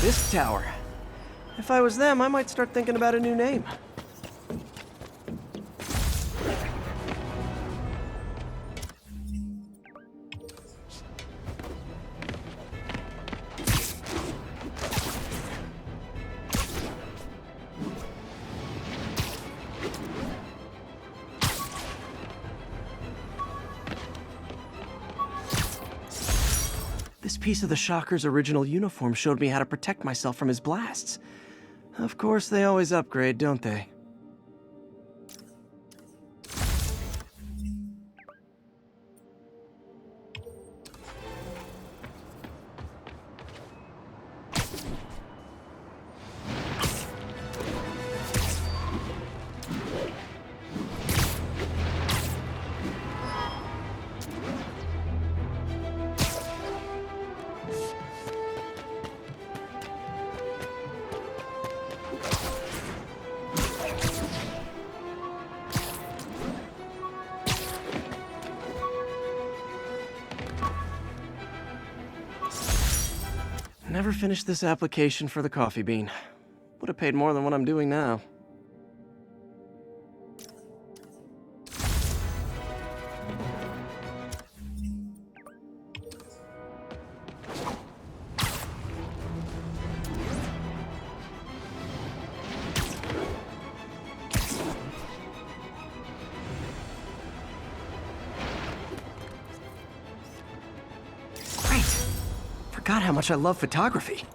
This tower. If I was them, I might start thinking about a new name. This piece of the Shocker's original uniform showed me how to protect myself from his blasts. Of course, they always upgrade, don't they? Never finished this application for the coffee bean. Would have paid more than what I'm doing now. Forgot how much I love photography.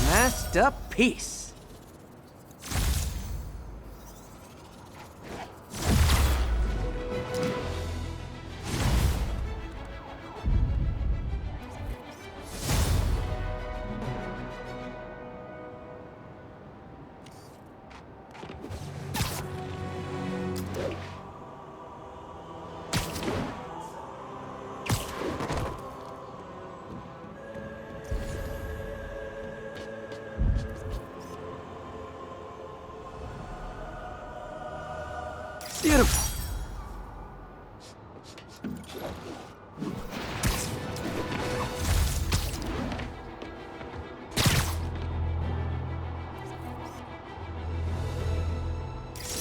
Masterpiece. Beautiful.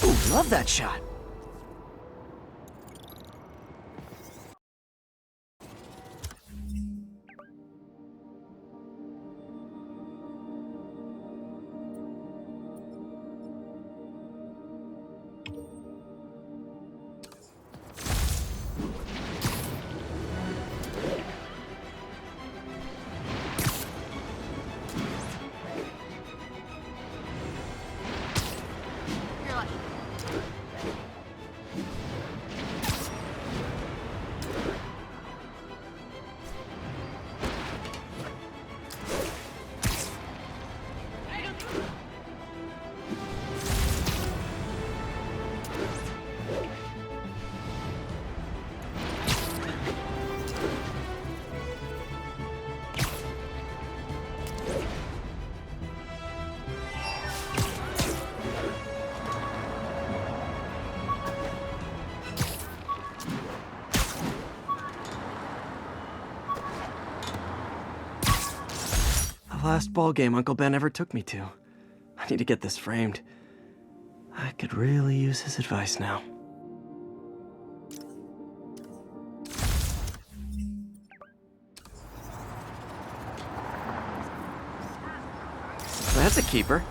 Ooh, love that shot. Last ball game Uncle Ben ever took me to. I need to get this framed. I could really use his advice now. That's a keeper.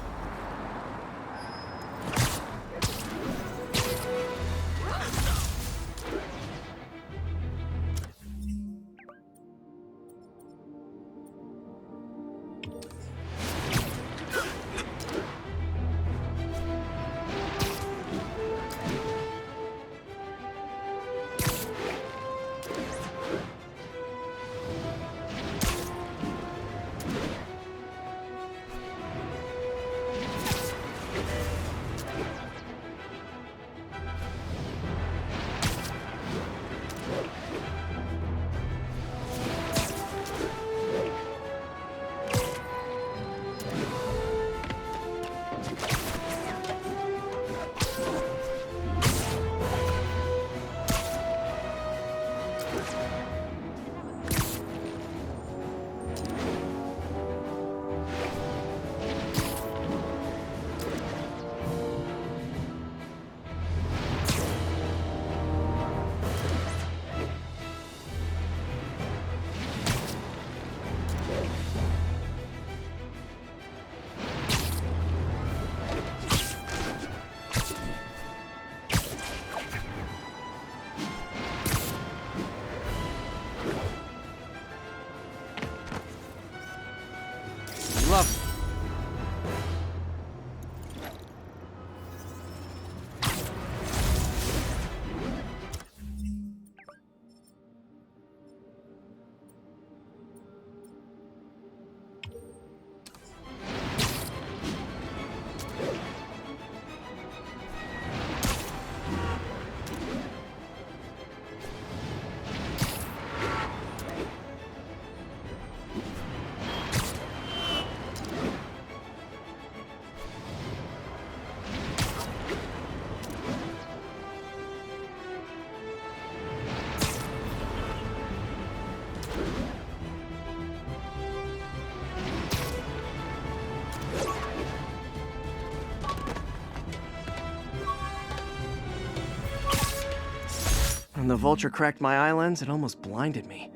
When the vulture cracked my eye lens, it almost blinded me.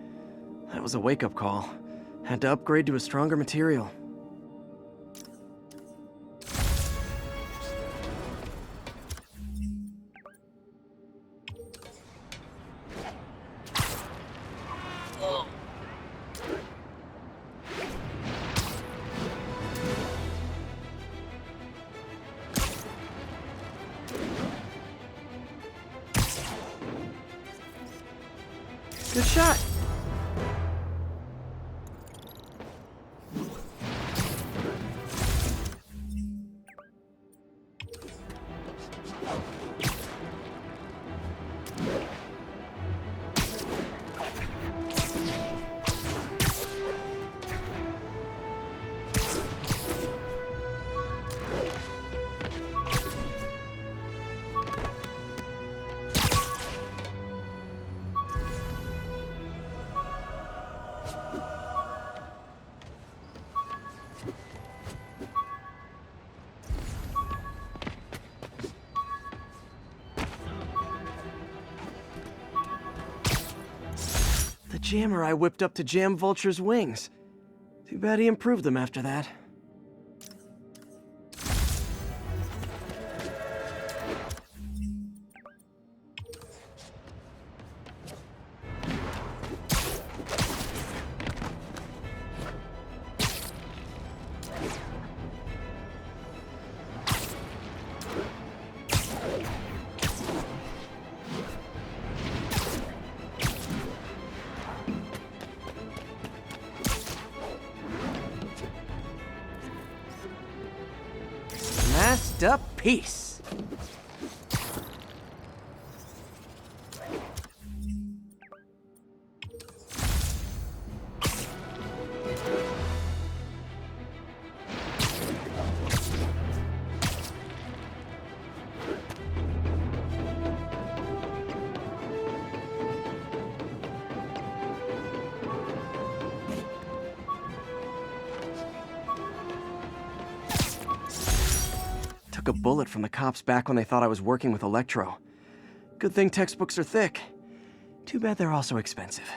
That was a wake-up call. Had to upgrade to a stronger material. Good shot. Jammer I whipped up to jam Vulture's wings. Too bad he improved them after that. Masterpiece. Took a bullet from the cops back when they thought I was working with Electro. Good thing textbooks are thick. Too bad they're also expensive.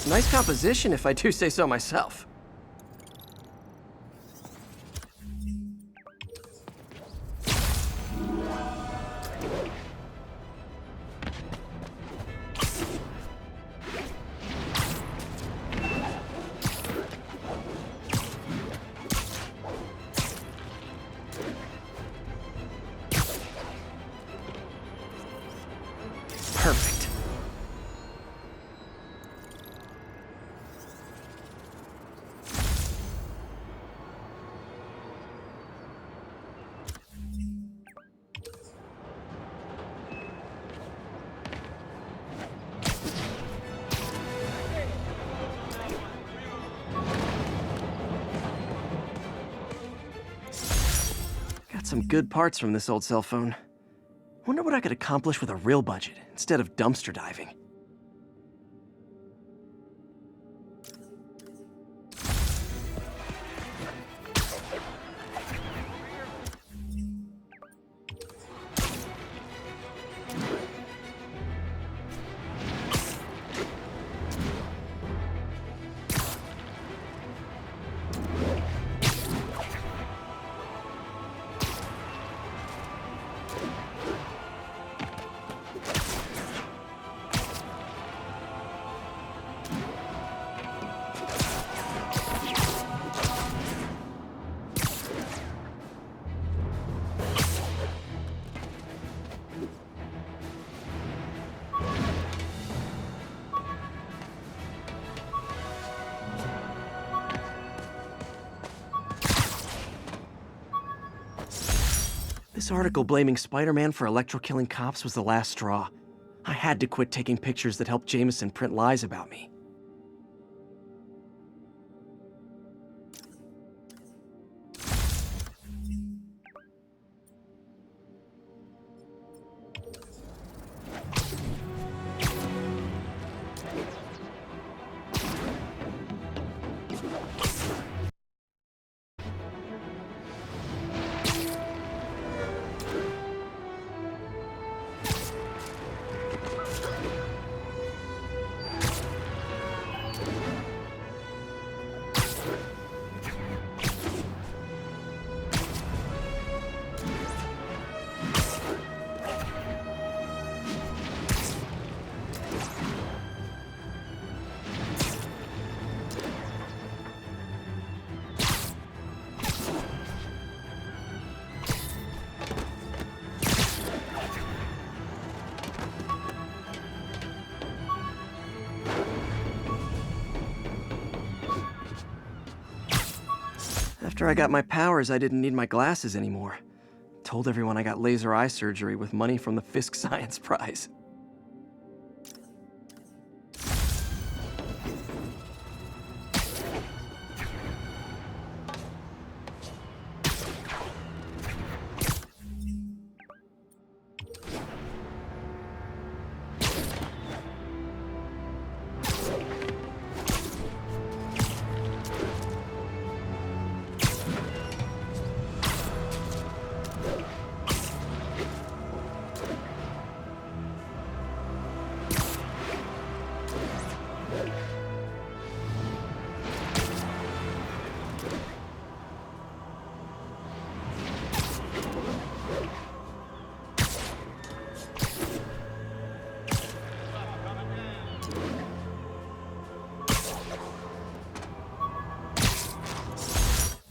Nice composition, if I do say so myself. Perfect. Got some good parts from this old cell phone. Wonder what I could accomplish with a real budget, instead of dumpster diving. This article blaming Spider-Man for electro-killing cops was the last straw. I had to quit taking pictures that helped Jameson print lies about me. After I got my powers, I didn't need my glasses anymore. Told everyone I got laser eye surgery with money from the Fisk Science Prize.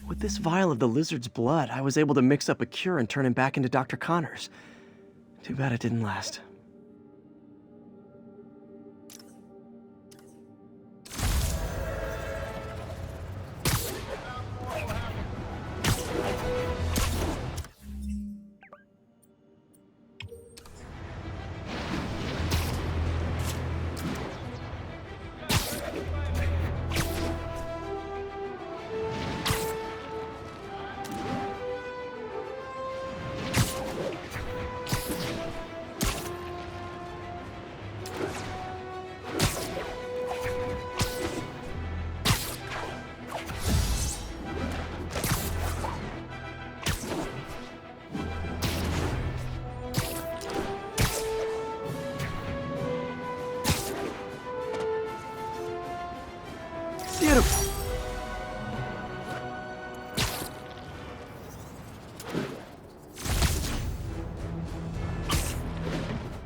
With this vial of the lizard's blood, I was able to mix up a cure and turn him back into Dr. Connors. Too bad it didn't last. Beautiful.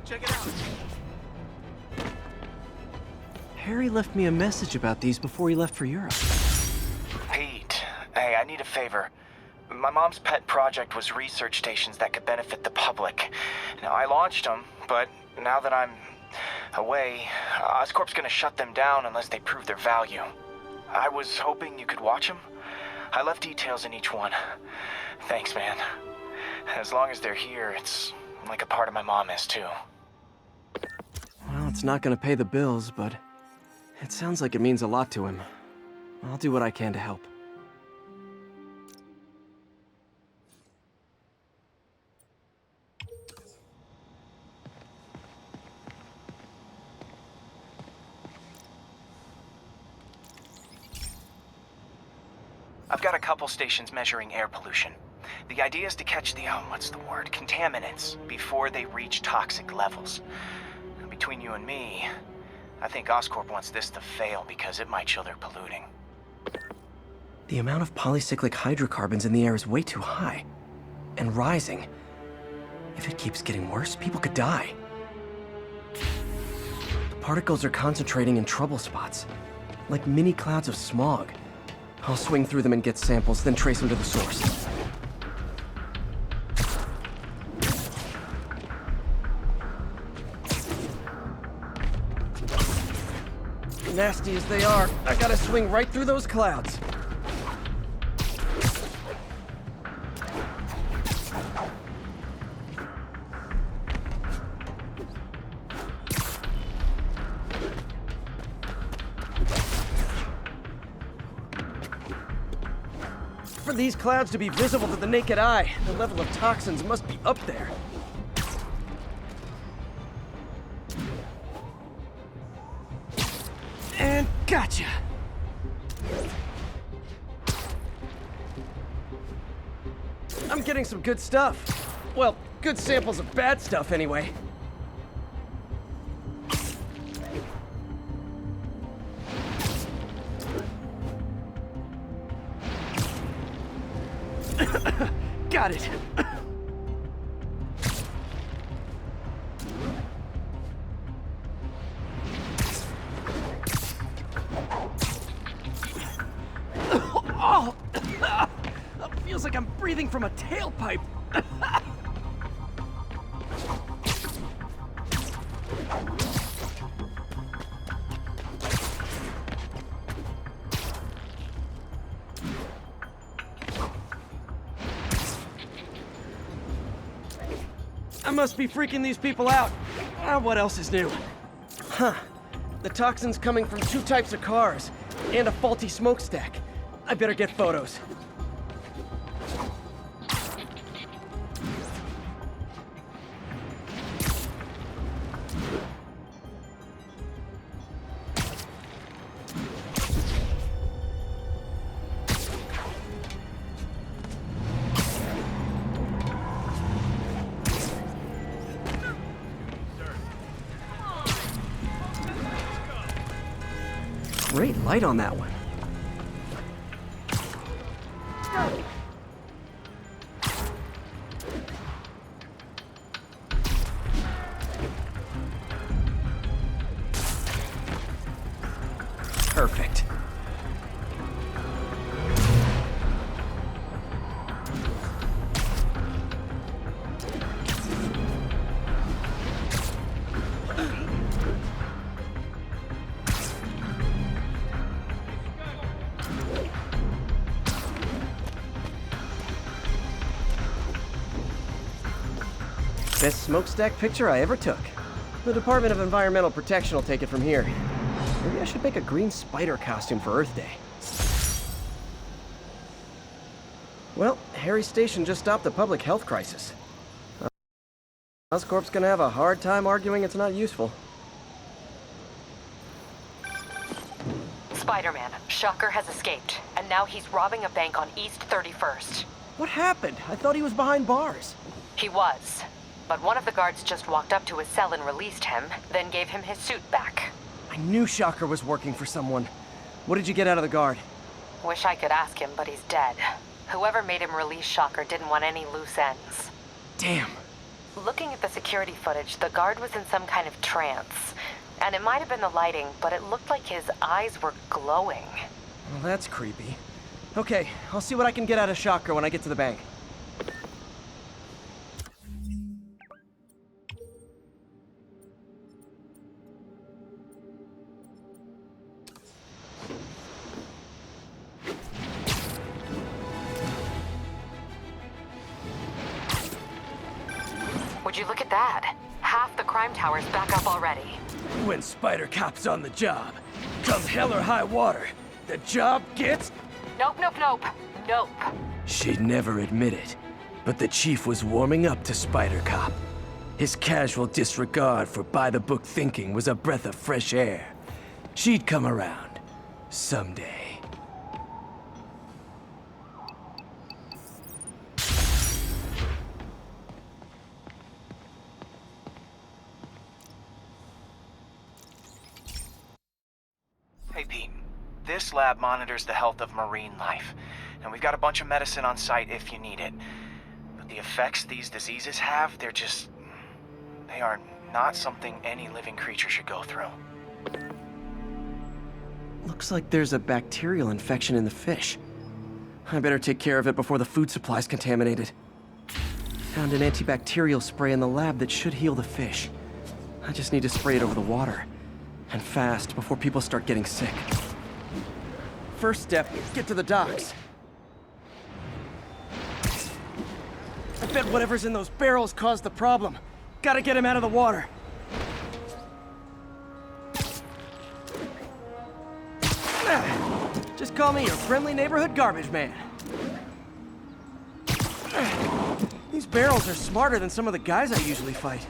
Check it out. Harry left me a message about these before he left for Europe. Pete, hey, I need a favor. My mom's pet project was research stations that could benefit the public. Now, I launched them, but now that I'm away, Oscorp's gonna shut them down unless they prove their value. I was hoping you could watch them. I left details in each one. Thanks, man. As long as they're here, it's like a part of my mom is, too. Well, it's not gonna pay the bills, but it sounds like it means a lot to him. I'll do what I can to help. I've got a couple stations measuring air pollution. The idea is to catch the, contaminants before they reach toxic levels. Between you and me, I think Oscorp wants this to fail because it might show they're polluting. The amount of polycyclic hydrocarbons in the air is way too high. And rising. If it keeps getting worse, people could die. The particles are concentrating in trouble spots, like mini clouds of smog. I'll swing through them and get samples, then trace them to the source. Nasty as they are, I gotta swing right through those clouds. For these clouds to be visible to the naked eye, the level of toxins must be up there. And gotcha! I'm getting some good stuff. Well, good samples of bad stuff, anyway. Got it. Oh! Feels like I'm breathing from a tailpipe. I must be freaking these people out. What else is new? Huh. The toxin's coming from 2 types of cars, and a faulty smokestack. I better get photos. Great light on that one. Perfect. Best smokestack picture I ever took. The Department of Environmental Protection will take it from here. Maybe I should make a green spider costume for Earth Day. Well, Harry Station just stopped a public health crisis. Oscorp's gonna have a hard time arguing it's not useful. Spider-Man, Shocker has escaped, and now he's robbing a bank on East 31st. What happened? I thought he was behind bars. He was, but one of the guards just walked up to his cell and released him, then gave him his suit back. I knew Shocker was working for someone. What did you get out of the guard? Wish I could ask him, but he's dead. Whoever made him release Shocker didn't want any loose ends. Damn. Looking at the security footage, the guard was in some kind of trance. And it might have been the lighting, but it looked like his eyes were glowing. Well, that's creepy. Okay, I'll see what I can get out of Shocker when I get to the bank. Would you look at that? Half the crime tower's back up already. When Spider Cop's on the job, come hell or high water, the job gets... Nope, nope, nope. Nope. She'd never admit it, but the chief was warming up to Spider Cop. His casual disregard for by-the-book thinking was a breath of fresh air. She'd come around. Someday. Hey, Pete. This lab monitors the health of marine life, and we've got a bunch of medicine on site if you need it. But the effects these diseases have, they are not something any living creature should go through. Looks like there's a bacterial infection in the fish. I better take care of it before the food supply's contaminated. Found an antibacterial spray in the lab that should heal the fish. I just need to spray it over the water. And fast, before people start getting sick. First step, get to the docks. I bet whatever's in those barrels caused the problem. Gotta get him out of the water. Just call me your friendly neighborhood garbage man. These barrels are smarter than some of the guys I usually fight.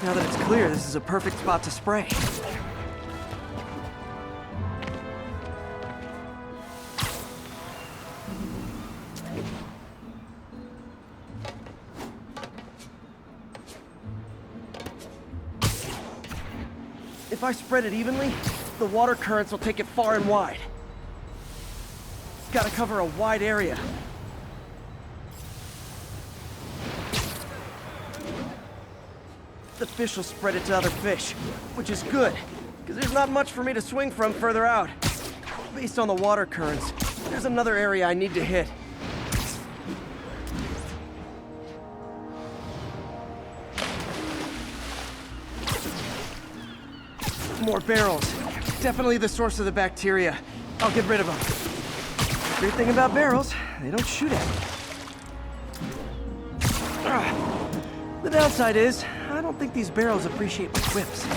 Now that it's clear, this is a perfect spot to spray. If I spread it evenly, the water currents will take it far and wide. Gotta cover a wide area. The fish will spread it to other fish, which is good, because there's not much for me to swing from further out. Based on the water currents, there's another area I need to hit. More barrels. Definitely the source of the bacteria. I'll get rid of them. Great thing about barrels, they don't shoot at me. The downside is, I don't think these barrels appreciate my quips.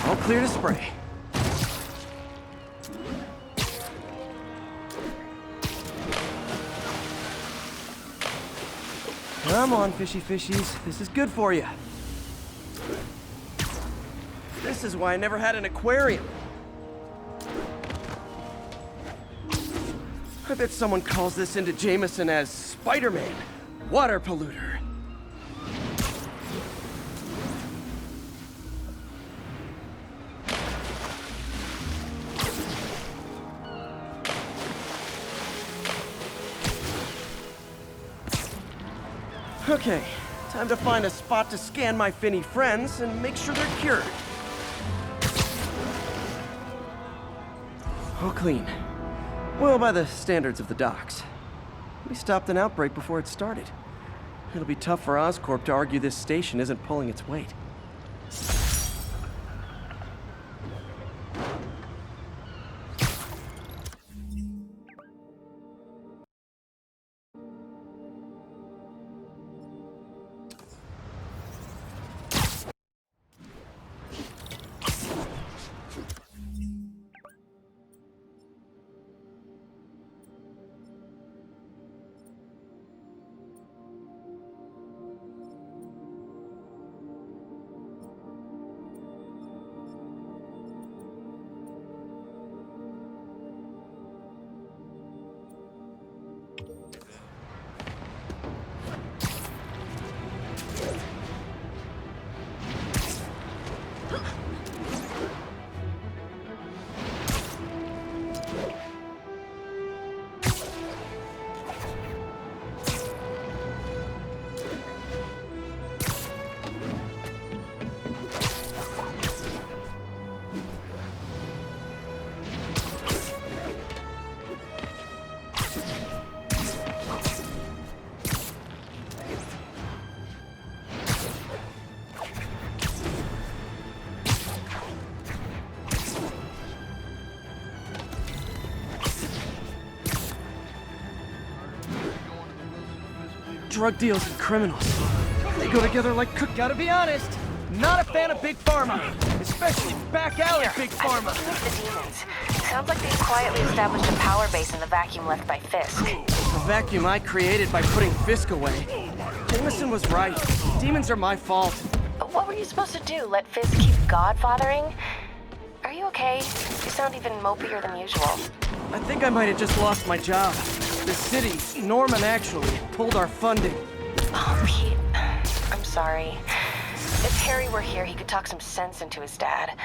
All clear to spray. Come on, fishy fishies. This is good for you. This is why I never had an aquarium. I bet someone calls this into Jameson as Spider-Man, water polluter. Okay, time to find a spot to scan my finny friends and make sure they're cured. All clean. Well, by the standards of the docks. We stopped an outbreak before it started. It'll be tough for Oscorp to argue this station isn't pulling its weight. Drug deals and criminals. They go together like cook. Gotta be honest, not a fan of Big Pharma. Especially back alley Big Pharma. The demons. Sounds like they've quietly established a power base in the vacuum left by Fisk. The vacuum I created by putting Fisk away. Jameson was right. Demons are my fault. What were you supposed to do? Let Fisk keep godfathering? Are you okay? You sound even mopier than usual. I think I might have just lost my job. The city, Norman actually, pulled our funding. Oh, Pete. I'm sorry. If Harry were here, he could talk some sense into his dad.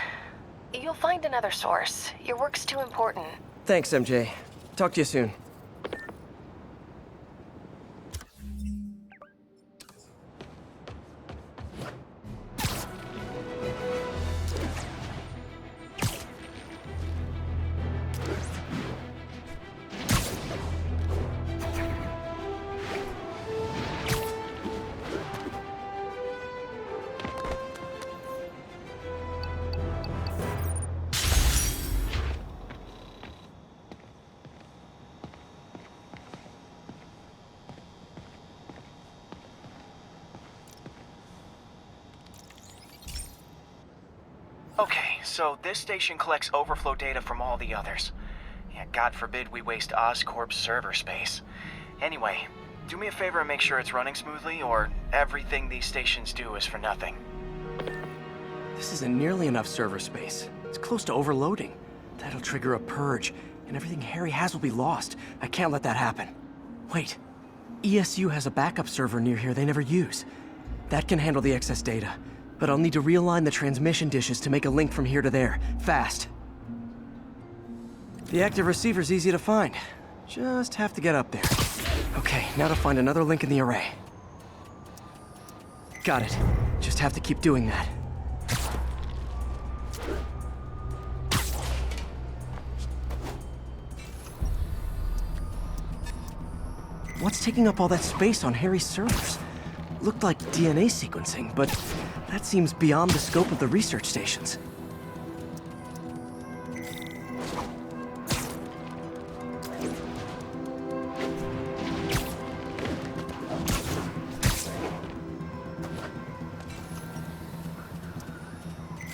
You'll find another source. Your work's too important. Thanks, MJ. Talk to you soon. Okay, so this station collects overflow data from all the others. Yeah, God forbid we waste Oscorp's server space. Anyway, do me a favor and make sure it's running smoothly, or everything these stations do is for nothing. This isn't nearly enough server space. It's close to overloading. That'll trigger a purge, and everything Harry has will be lost. I can't let that happen. Wait. ESU has a backup server near here they never use. That can handle the excess data, but I'll need to realign the transmission dishes to make a link from here to there, fast. The active receiver's easy to find. Just have to get up there. Okay, now to find another link in the array. Got it. Just have to keep doing that. What's taking up all that space on Harry's servers? Looked like DNA sequencing, but that seems beyond the scope of the research stations.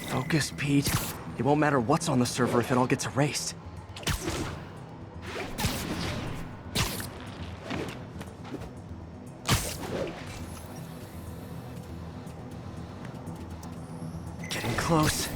Focus, Pete. It won't matter what's on the server if it all gets erased. Getting close.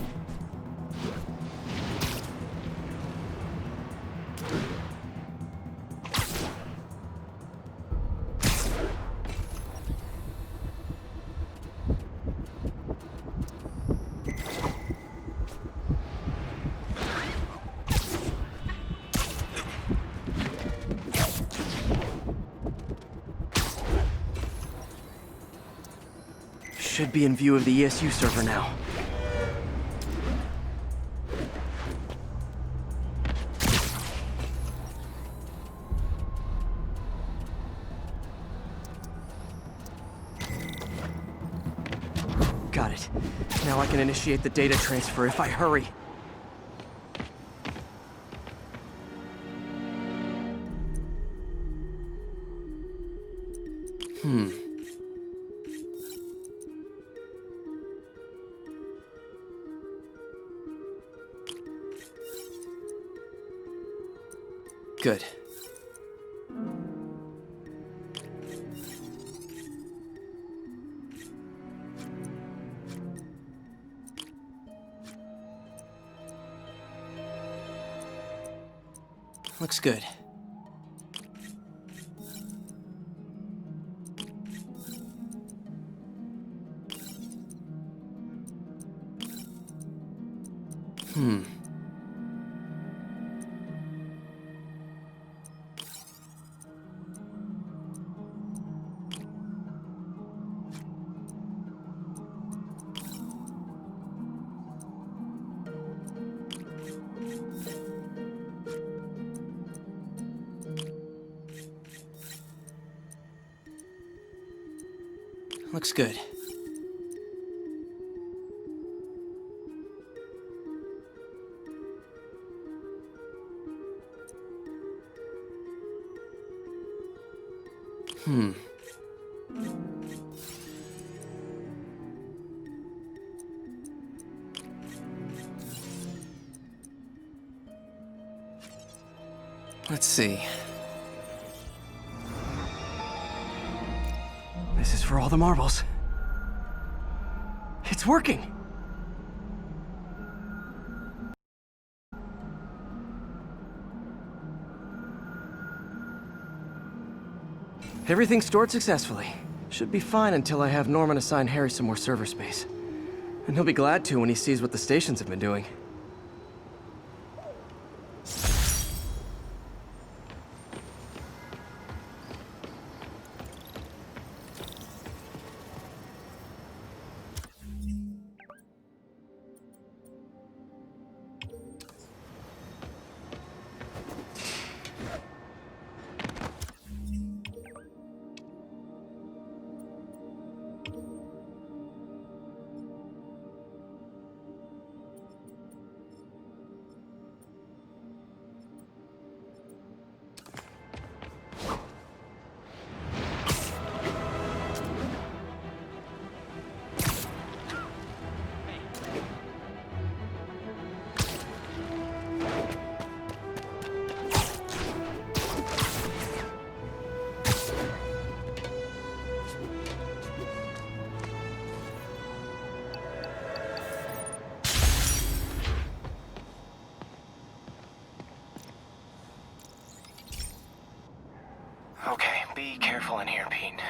Should be in view of the ESU server now. Got it. Now I can initiate the data transfer if I hurry. Good. Looks good. Looks good. Let's see. This is for all the marbles. It's working! Everything stored successfully. Should be fine until I have Norman assign Harry some more server space. And he'll be glad to when he sees what the stations have been doing. awful in here, Pete.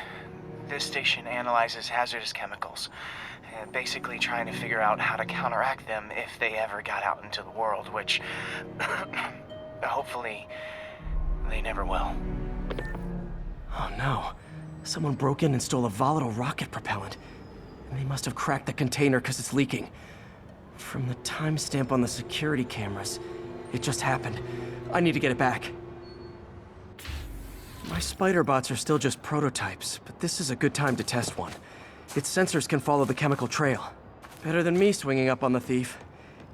This station analyzes hazardous chemicals, basically trying to figure out how to counteract them if they ever got out into the world, which hopefully they never will. Oh no. Someone broke in and stole a volatile rocket propellant. And they must have cracked the container because it's leaking. From the timestamp on the security cameras, it just happened. I need to get it back. My spider bots are still just prototypes, but this is a good time to test one. Its sensors can follow the chemical trail. Better than me swinging up on the thief.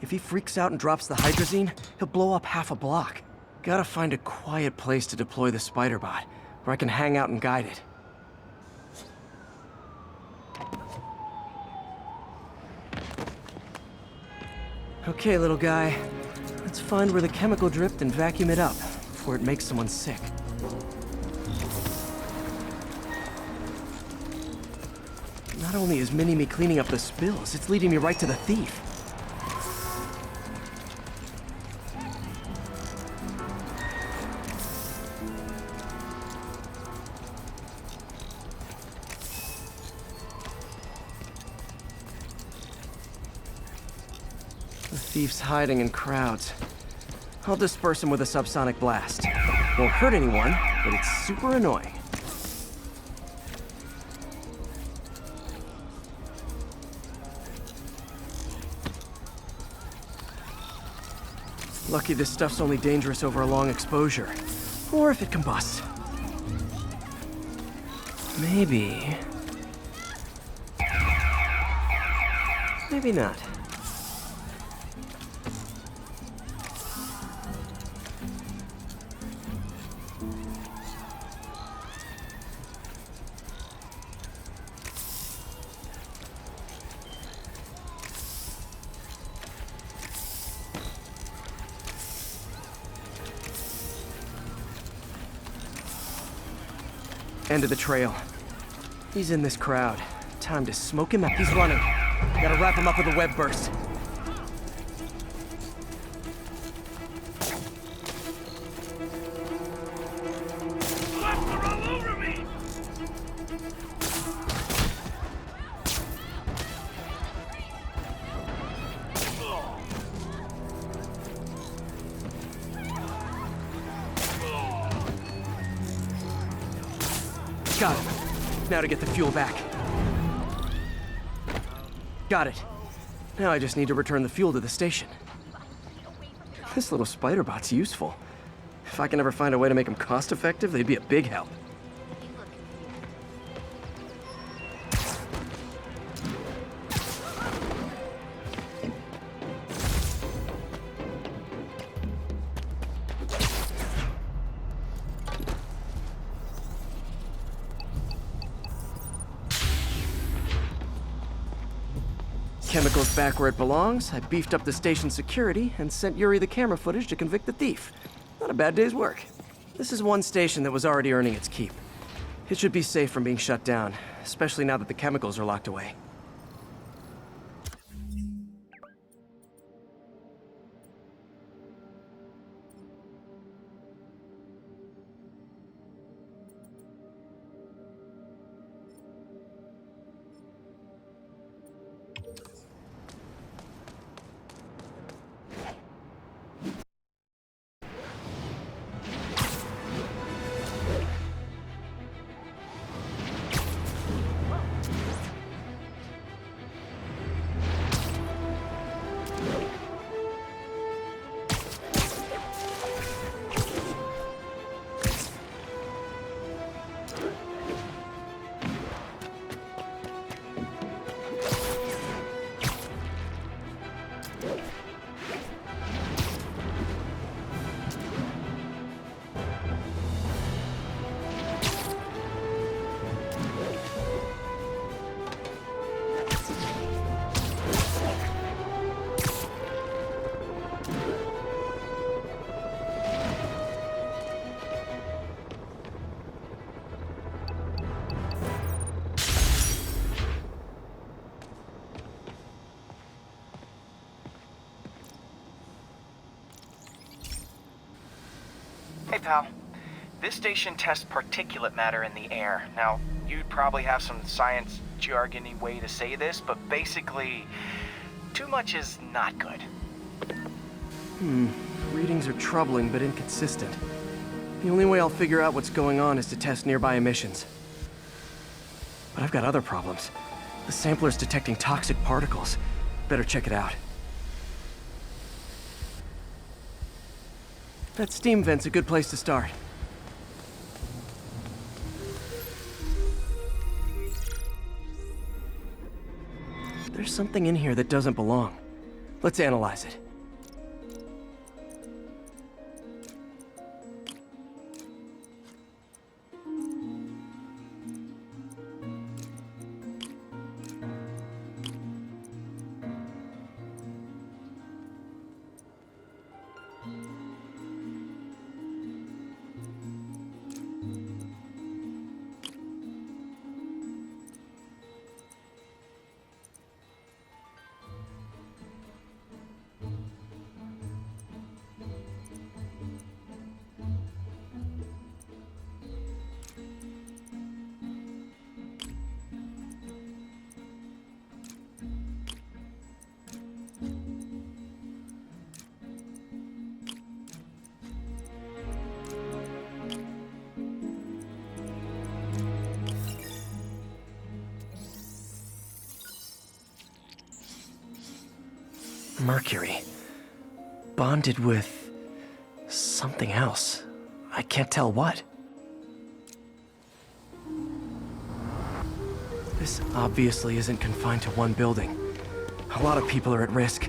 If he freaks out and drops the hydrazine, he'll blow up half a block. Gotta find a quiet place to deploy the spider bot, where I can hang out and guide it. Okay, little guy. Let's find where the chemical dripped and vacuum it up before it makes someone sick. Not only is Mini-Me cleaning up the spills, it's leading me right to the thief. The thief's hiding in crowds. I'll disperse him with a subsonic blast. Won't hurt anyone, but it's super annoying. Lucky this stuff's only dangerous over a long exposure. Or if it combusts. Maybe... maybe not. End of the trail. He's in this crowd. Time to smoke him out. He's running. Gotta wrap him up with a web burst. Got him. Now to get the fuel back. Got it. Now I just need to return the fuel to the station. This little spider bot's useful. If I can ever find a way to make them cost-effective, they'd be a big help. Chemicals back where it belongs, I beefed up the station's security and sent Yuri the camera footage to convict the thief. Not a bad day's work. This is one station that was already earning its keep. It should be safe from being shut down, especially now that the chemicals are locked away. Hey, pal. This station tests particulate matter in the air. Now, you'd probably have some science jargony way to say this, but basically, too much is not good. Readings are troubling but inconsistent. The only way I'll figure out what's going on is to test nearby emissions. But I've got other problems. The sampler's detecting toxic particles. Better check it out. That steam vent's a good place to start. There's something in here that doesn't belong. Let's analyze it. Mercury. Bonded with something else. I can't tell what. This obviously isn't confined to one building. A lot of people are at risk.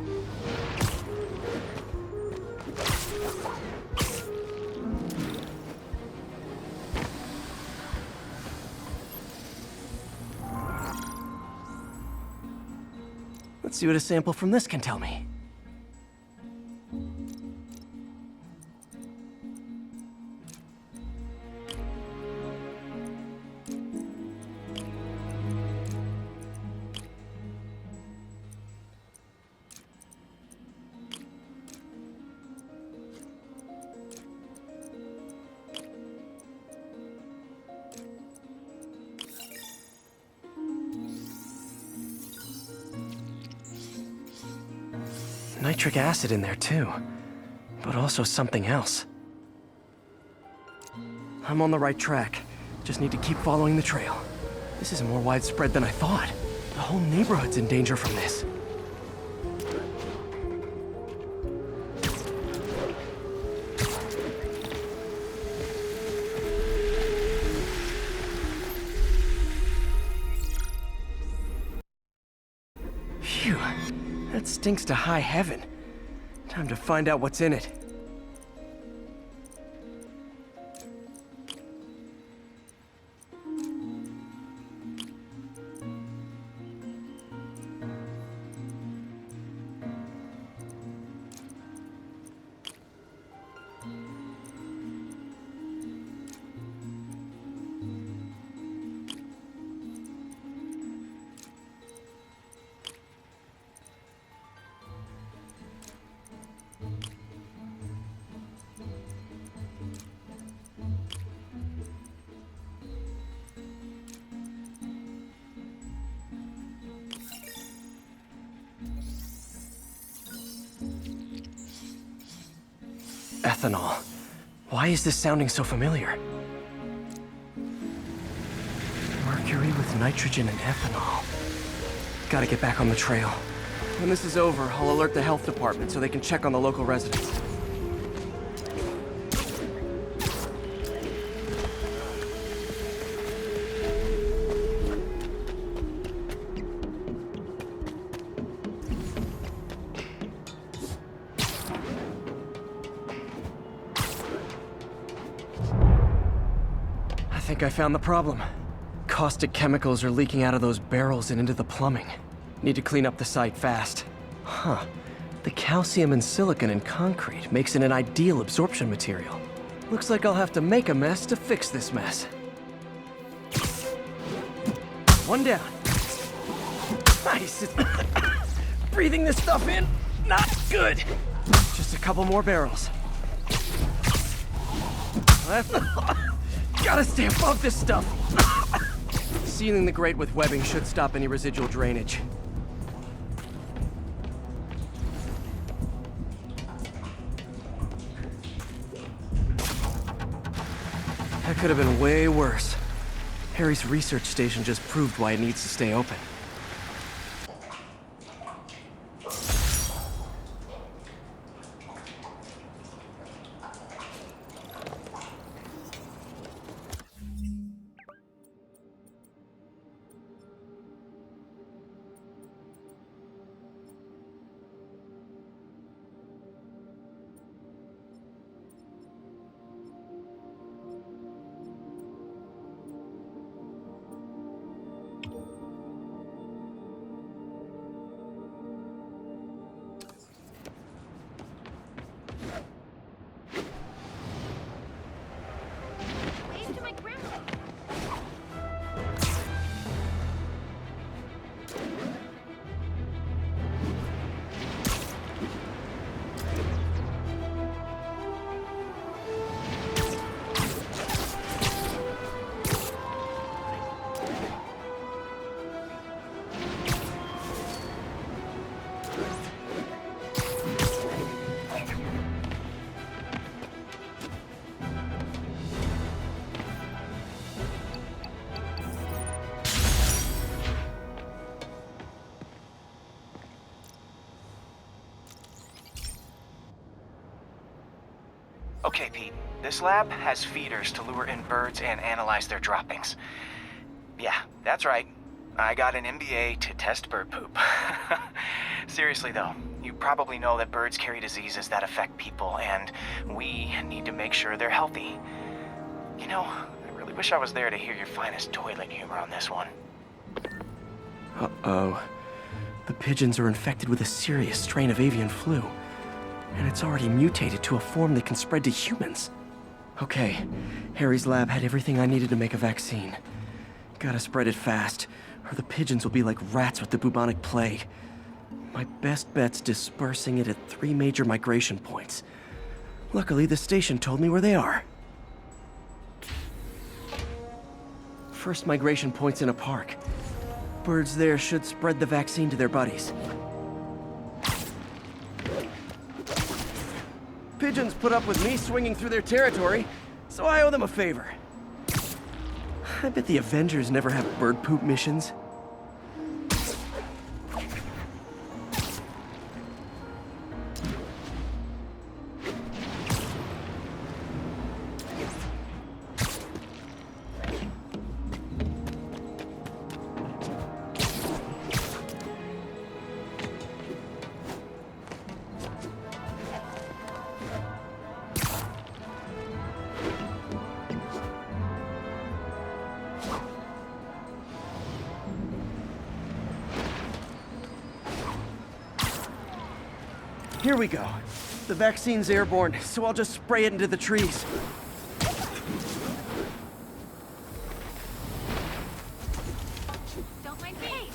Let's see what a sample from this can tell me. Nitric acid in there too, but also something else. I'm on the right track. Just need to keep following the trail. This is more widespread than I thought. The whole neighborhood's in danger from this. Phew. That stinks to high heaven. Time to find out what's in it. Ethanol. Why is this sounding so familiar? Mercury with nitrogen and ethanol. Gotta get back on the trail. When this is over, I'll alert the health department so they can check on the local residents. I think I found the problem. Caustic chemicals are leaking out of those barrels and into the plumbing. Need to clean up the site fast. Huh. The calcium and silicon in concrete makes it an ideal absorption material. Looks like I'll have to make a mess to fix this mess. One down. Nice. Breathing this stuff in, not good. Just a couple more barrels. Gotta stay above this stuff. Sealing the grate with webbing should stop any residual drainage. That could have been way worse. Harry's research station just proved why it needs to stay open. Okay, Pete. This lab has feeders to lure in birds and analyze their droppings. Yeah, that's right. I got an MBA to test bird poop. Seriously though, you probably know that birds carry diseases that affect people, and we need to make sure they're healthy. You know, I really wish I was there to hear your finest toilet humor on this one. Uh-oh. The pigeons are infected with a serious strain of avian flu. And it's already mutated to a form that can spread to humans. Okay, Harry's lab had everything I needed to make a vaccine. Gotta spread it fast, or the pigeons will be like rats with the bubonic plague. My best bet's dispersing it at 3 major migration points. Luckily, the station told me where they are. First migration point's in a park. Birds there should spread the vaccine to their buddies. Pigeons put up with me swinging through their territory, so I owe them a favor. I bet the Avengers never have bird poop missions. Here we go. The vaccine's airborne, so I'll just spray it into the trees. Don't mind me.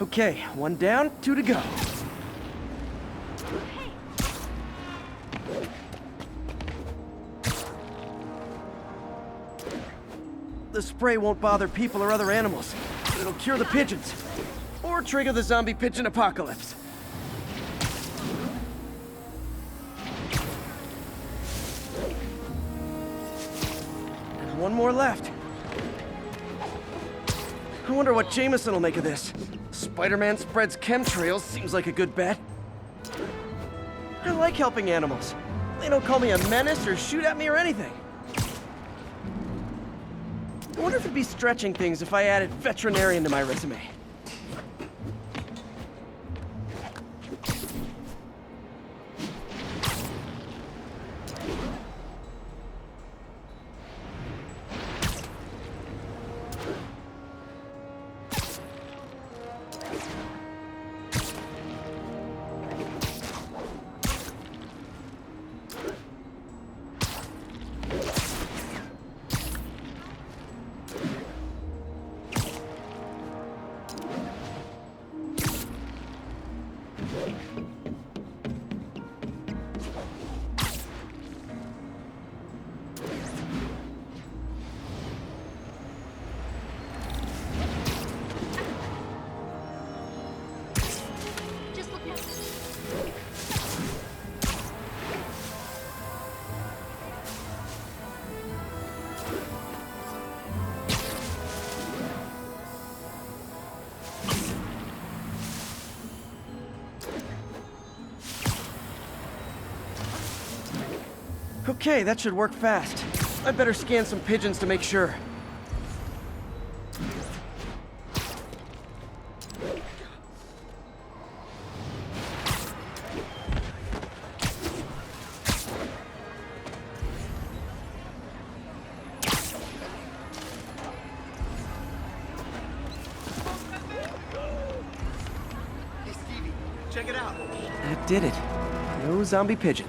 Okay, 1 down, 2 to go. The spray won't bother people or other animals, but it'll cure the pigeons. Or trigger the zombie pigeon apocalypse. There's 1 more left. I wonder what Jameson will make of this. Spider-Man spreads chemtrails seems like a good bet. I like helping animals. They don't call me a menace or shoot at me or anything. I wonder if it'd be stretching things if I added veterinarian to my resume. Okay, that should work fast. I'd better scan some pigeons to make sure. Check it out. That did it. No zombie pigeons.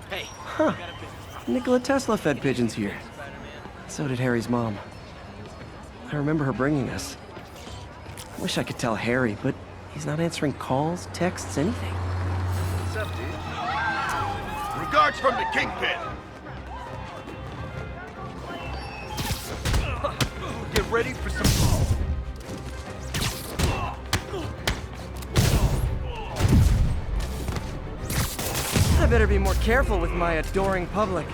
Hey. Huh. Nikola Tesla fed pigeons here. So did Harry's mom. I remember her bringing us. I wish I could tell Harry, but he's not answering calls, texts, anything. What's up, dude? Regards from the Kingpin. Get ready for some balls. I better be more careful with my adoring public.